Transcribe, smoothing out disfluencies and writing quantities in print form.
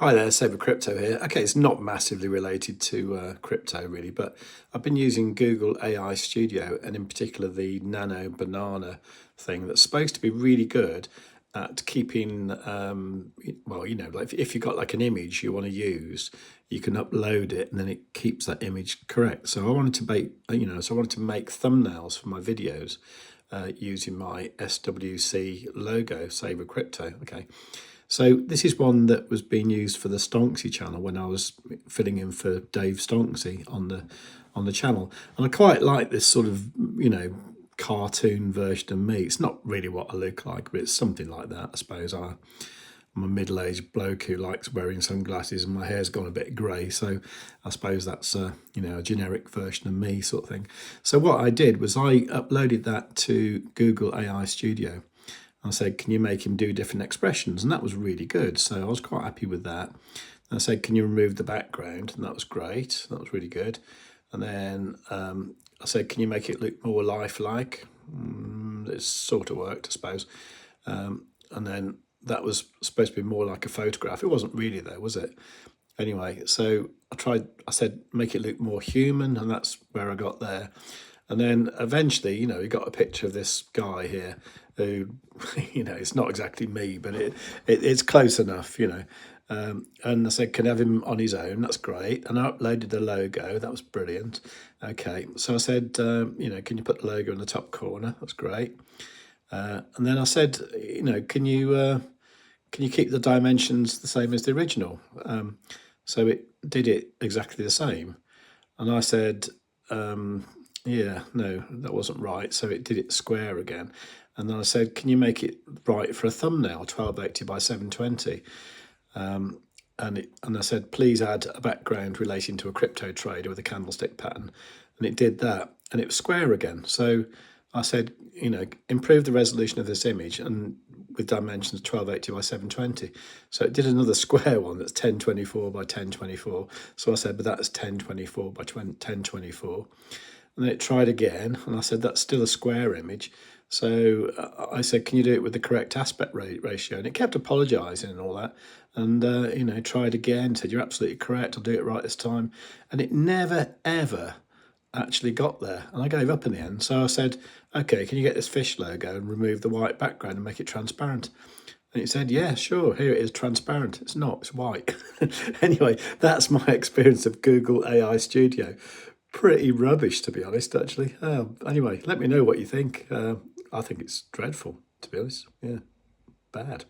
Hi there, SaveWithCrypto here. Okay, it's not massively related to crypto really, but I've been using Google AI Studio and in particular the Nano Banana thing that's supposed to be really good at keeping, well, like if you've got like an image you want to use, you can upload it and then it keeps that image correct. So I wanted to make, so I wanted to make thumbnails for my videos using my SWC logo, SaveWithCrypto. Okay. So this is one that was being used for the Stonksy channel when I was filling in for Dave Stonksy on the channel, and I quite like this sort of cartoon version of me. It's not really what I look like, but it's something like that, I suppose. I'm a middle-aged bloke who likes wearing sunglasses, and my hair's gone a bit grey, so I suppose that's a generic version of me sort of thing. So what I did was I uploaded that to Google AI Studio. I said, can you make him do different expressions? And that was really good. So I was quite happy with that. And I said, can you remove the background? And that was great. That was really good. And then I said, can you make it look more lifelike? It sort of worked, I suppose. And then that was supposed to be more like a photograph. It wasn't really though, was it? Anyway, so I said, make it look more human. And that's where I got there. And then eventually, you got a picture of this guy here who, it's not exactly me, but it's close enough, and I said, can I have him on his own? That's great. And I uploaded the logo. That was brilliant. Okay. So I said, can you put the logo in the top corner? That's great. And then I said, can you keep the dimensions the same as the original? So it did it exactly the same. And I said, yeah, no, that wasn't right. So it did it square again. And then I said, can you make it right for a thumbnail, 1280 by 720? And I said, please add a background relating to a crypto trader with a candlestick pattern. And it did that. And it was square again. So I said, improve the resolution of this image and with dimensions 1280 by 720. So it did another square one that's 1024 by 1024. So I said, but that's 1024 by 1024. And then it tried again, and I said, that's still a square image. So I said, can you do it with the correct aspect ratio? And it kept apologising and all that. And, tried again, said, you're absolutely correct, I'll do it right this time. And it never, ever actually got there. And I gave up in the end. So I said, okay, can you get this fish logo and remove the white background and make it transparent? And he said, yeah, sure, here it is, transparent. It's not, it's white. Anyway, that's my experience of Google AI Studio. Pretty rubbish, to be honest, actually. Anyway, let me know what you think. I think it's dreadful, to be honest. Yeah, bad.